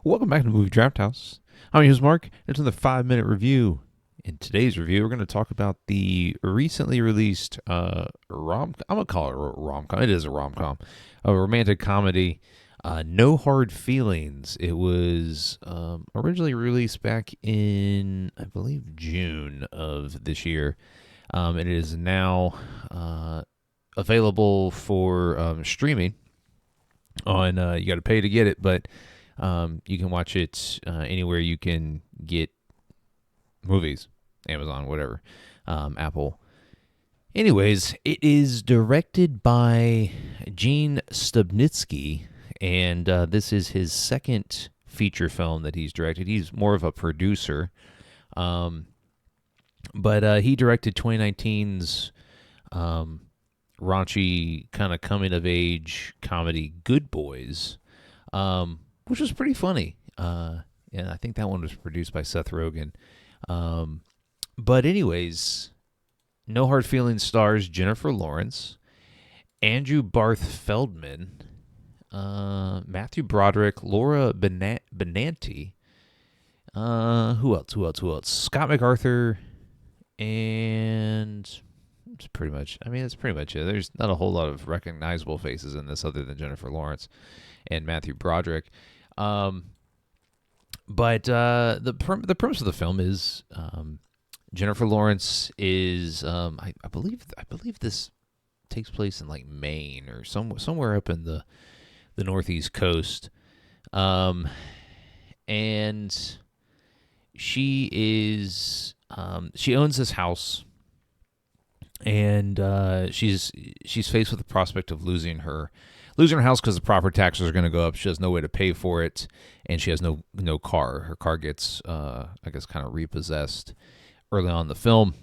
Welcome back to the Movie Draft House. I'm your host, Mark. It's another 5-minute review. In today's review, we're going to talk about the recently released rom. I'm gonna call it a rom com. It is a rom com, a romantic comedy. No Hard Feelings. It was originally released back in, I believe, June of this year. It is now available for streaming. On you got to pay to get it, but you can watch it anywhere you can get movies, Amazon, whatever, Apple. Anyways, it is directed by Gene Stupnitsky, and this is his second feature film that he's directed. He's more of a producer, but he directed 2019's raunchy kind of coming of age comedy Good Boys, which was pretty funny. Yeah, I think that one was produced by Seth Rogen. But anyways, No Hard Feelings stars Jennifer Lawrence, Andrew Barth Feldman, Matthew Broderick, Laura Benanti. Who else? Who else? Scott MacArthur, and it's pretty much. I mean, it's pretty much it. There's not a whole lot of recognizable faces in this other than Jennifer Lawrence and Matthew Broderick. But the premise of the film is Jennifer Lawrence is I believe this takes place in like Maine or somewhere up in the northeast coast, and she is she owns this house, and she's faced with the prospect of losing her house because the property taxes are going to go up. She has no way to pay for it, and she has no car. Her car gets I guess kind of repossessed early on in the film,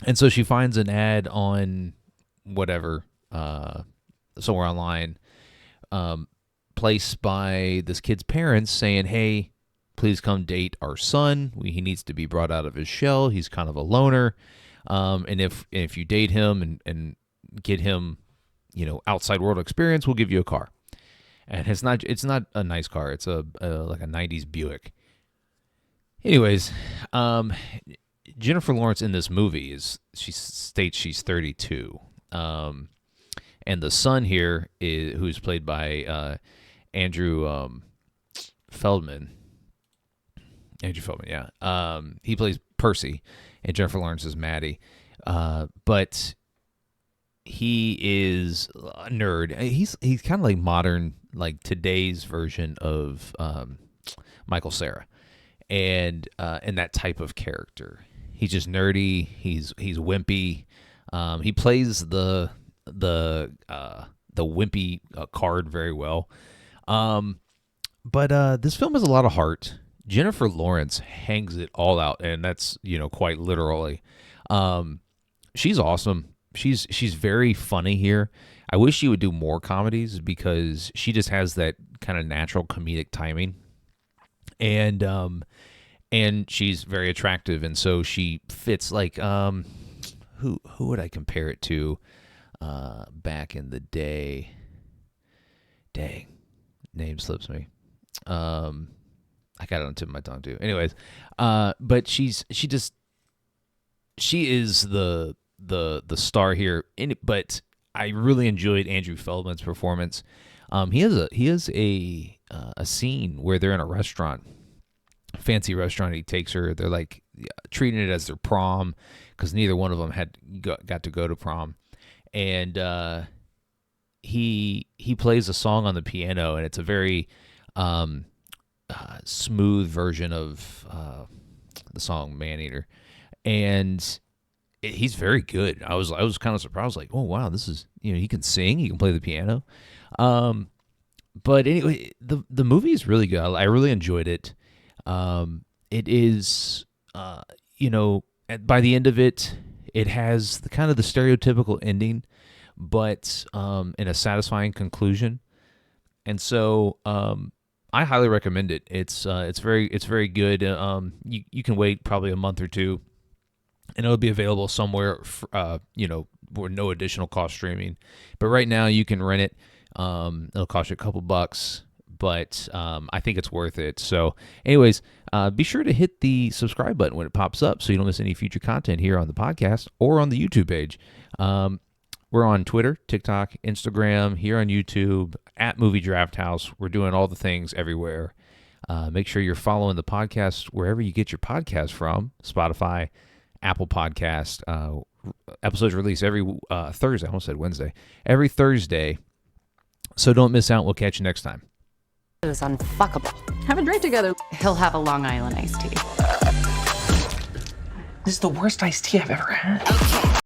and so she finds an ad on whatever somewhere online, placed by this kid's parents saying, "Hey, please come date our son. He needs to be brought out of his shell. He's kind of a loner, and if you date him and get him, outside world experience, we'll give you a car." And it's not a nice car. It's a like a 90s Buick. Anyways, Jennifer Lawrence in this movie she states she's 32. And the son here who's played by Andrew Feldman. Andrew Feldman, yeah. He plays Percy, and Jennifer Lawrence is Maddie. But he is a nerd. He's kind of like modern, like today's version of Michael Cera, and that type of character. He's just nerdy. He's wimpy. He plays the wimpy card very well. But this film has a lot of heart. Jennifer Lawrence hangs it all out, and that's quite literally. She's awesome. She's very funny here. I wish she would do more comedies because she just has that kind of natural comedic timing, and she's very attractive, and so she fits like who would I compare it to back in the day? Dang, name slips me. I got it on the tip of my tongue too. Anyways, but she is the star here. But I really enjoyed Andrew Feldman's performance. He has a scene where they're in a restaurant, fancy restaurant. He takes her. They're like treating it as their prom because neither one of them had got to go to prom, and he plays a song on the piano, and it's a very smooth version of the song "Maneater," and he's very good. I was kind of surprised, like, oh wow, this is he can sing, he can play the piano. But anyway, the movie is really good. I really enjoyed it. It is by the end of it, it has the kind of the stereotypical ending, but in a satisfying conclusion. And so I highly recommend it. It's very good. You can wait probably a month or two, and it'll be available somewhere for no additional cost streaming. But right now you can rent it. It'll cost you a couple bucks, but I think it's worth it. So anyways, be sure to hit the subscribe button when it pops up so you don't miss any future content here on the podcast or on the YouTube page. We're on Twitter, TikTok, Instagram, here on YouTube, at Movie Draft House. We're doing all the things everywhere. Make sure you're following the podcast wherever you get your podcast from, Spotify, Apple Podcast. Episodes released every Thursday. I almost said Wednesday. Every Thursday. So don't miss out. We'll catch you next time. It was unfuckable. Have a drink together. He'll have a Long Island iced tea. This is the worst iced tea I've ever had. Okay.